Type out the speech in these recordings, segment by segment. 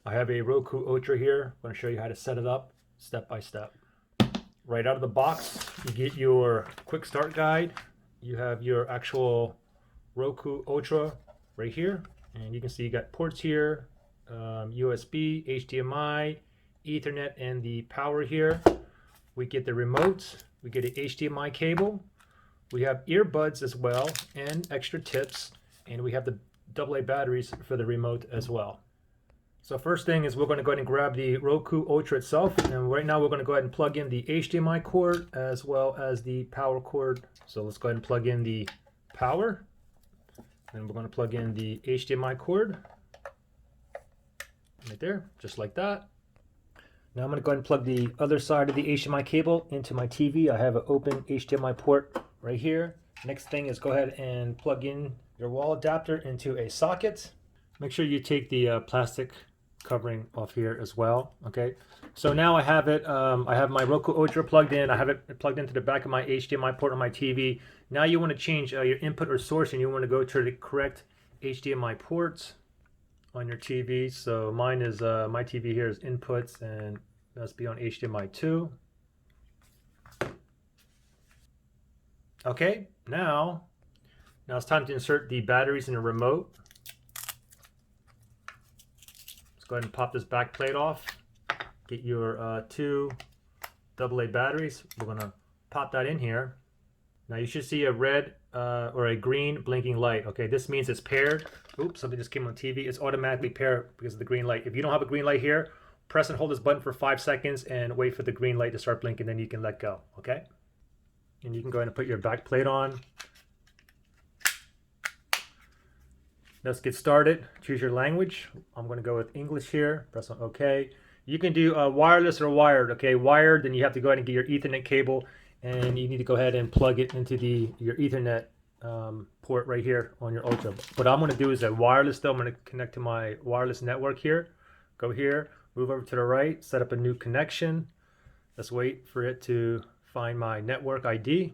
I have a Roku Ultra here. I'm going to show you how to set it up step by step. Right out of the box, you get your quick start guide. You have your actual Roku Ultra right here. And you can see you got ports here, USB, HDMI, Ethernet, and the power here. We get the remote. We get an HDMI cable. We have earbuds as well and extra tips. And we have the AA batteries for the remote as well. So first thing is we're going to go ahead and grab the Roku Ultra itself, and right now we're going to go ahead and plug in the HDMI cord as well as the power cord. So let's go ahead and plug in the power, and we're going to plug in the HDMI cord right there, just like that. Now I'm going to go ahead and plug the other side of the HDMI cable into my TV. I have an open HDMI port right here. Next thing is go ahead and plug in your wall adapter into a socket. Make sure you take the plastic covering off here as well. Okay, so now I have it. I have my Roku Ultra plugged in. I have it plugged into the back of my HDMI port on my TV. Now you want to change your input or source, and you want to go to the correct HDMI ports on your TV. So mine is my TV here is inputs, and must be on HDMI 2. Okay, now it's time to insert the batteries in the remote. Go ahead and pop this back plate off. Get your two AA batteries. We're gonna pop that in here. Now you should see a red or a green blinking light. Okay, this means it's paired. Oops, something just came on TV. It's automatically paired because of the green light. If you don't have a green light here, press and hold this button for 5 seconds and wait for the green light to start blinking, then you can let go, okay? And you can go ahead and put your back plate on. Let's get started. Choose your language. I'm going to go with English here. Press on OK. You can do wireless or wired. Okay, wired, then you have to go ahead and get your Ethernet cable, and you need to go ahead and plug it into your Ethernet port right here on your Ultra. What I'm going to do is a wireless though. I'm going to connect to my wireless network here. Go here, move over to the right, set up a new connection. Let's wait for it to find my network ID.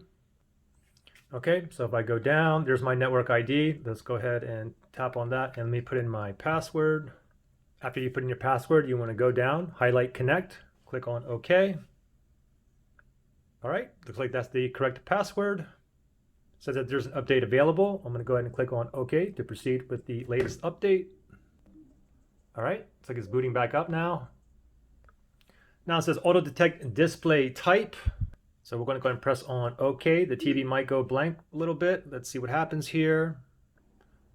Okay, so if I go down, there's my network ID. Let's go ahead and tap on that, and let me put in my password. After you put in your password, you want to go down, highlight connect, click on OK. All right, looks like that's the correct password. It says that there's an update available. I'm going to go ahead and click on OK to proceed with the latest update. All right, looks like it's booting back up now. Now it says auto detect display type. So we're going to go ahead and press on OK. The TV might go blank a little bit. Let's see what happens here.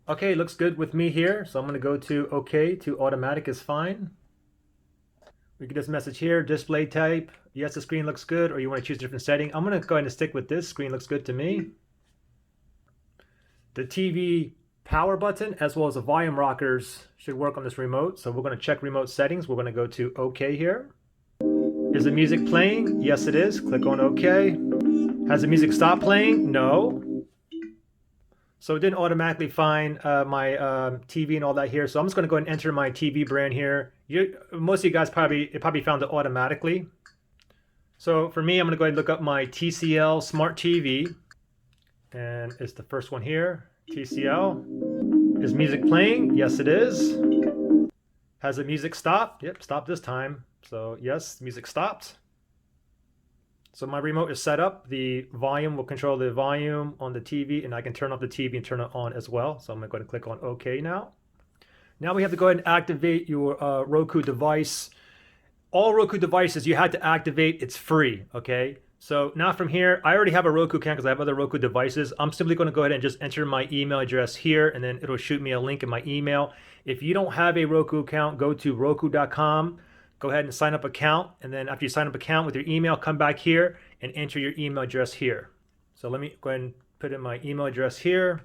Okay, looks good with me here. So I'm going to go to OK to automatic is fine. We get this message here, display type. Yes, the screen looks good, or you want to choose a different setting. I'm going to go ahead and stick with this. Screen looks good to me. The TV power button as well as the volume rockers should work on this remote. So we're going to check remote settings. We're going to go to OK here. Is the music playing? Yes, it is. Click on OK. Has the music stopped playing? No. So it didn't automatically find my TV and all that here. So I'm just going to go ahead and enter my TV brand here. Most of you guys probably found it automatically. So for me, I'm going to go ahead and look up my TCL Smart TV. And it's the first one here. TCL. Is music playing? Yes, it is. Has the music stopped? Yep, stopped this time. So yes, music stopped. So my remote is set up. The volume will control the volume on the TV, and I can turn off the TV and turn it on as well. So I'm going to go ahead and click on OK now. Now we have to go ahead and activate your Roku device. All Roku devices you had to activate. It's free, okay? So now from here, I already have a Roku account because I have other Roku devices. I'm simply going to go ahead and just enter my email address here, and then it'll shoot me a link in my email. If you don't have a Roku account, go to roku.com. Go ahead and sign up account, and then after you sign up account with your email, come back here and enter your email address here. So let me go ahead and put in my email address here.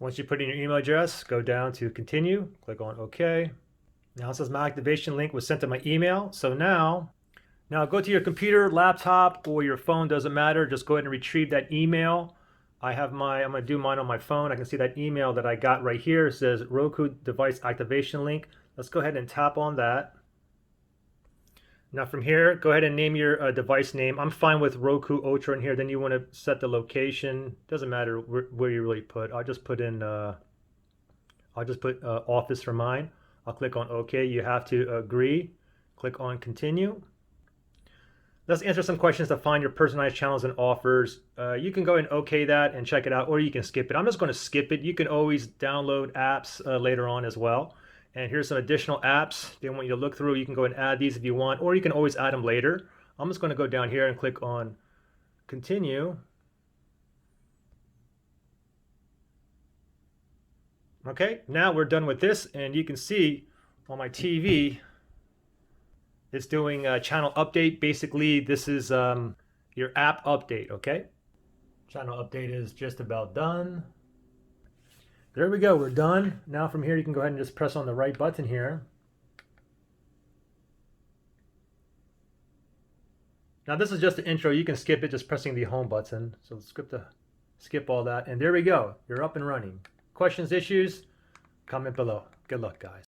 Once you put in your email address, go down to continue, click on OK. Now it says my activation link was sent to my email. So now go to your computer, laptop, or your phone, doesn't matter. Just go ahead and retrieve that email. I'm going to do mine on my phone. I can see that email that I got right here. It says Roku device activation link. Let's go ahead and tap on that. Now from here, go ahead and name your device name. I'm fine with Roku Ultra in here. Then you want to set the location. Doesn't matter where you really put. I'll just put office for mine. I'll click on OK. You have to agree. Click on continue. Let's answer some questions to find your personalized channels and offers. You can go and OK that and check it out, or you can skip it. I'm just going to skip it. You can always download apps later on as well. And here's some additional apps they want you to look through. You can go and add these if you want, or you can always add them later. I'm just going to go down here and click on continue. Okay, now we're done with this, and you can see on my TV, it's doing a channel update. Basically, this is your app update, okay? Channel update is just about done. There we go, we're done. Now from here, you can go ahead and just press on the right button here. Now this is just the intro. You can skip it just pressing the home button. So skip all that. And there we go, you're up and running. Questions, issues, comment below. Good luck, guys.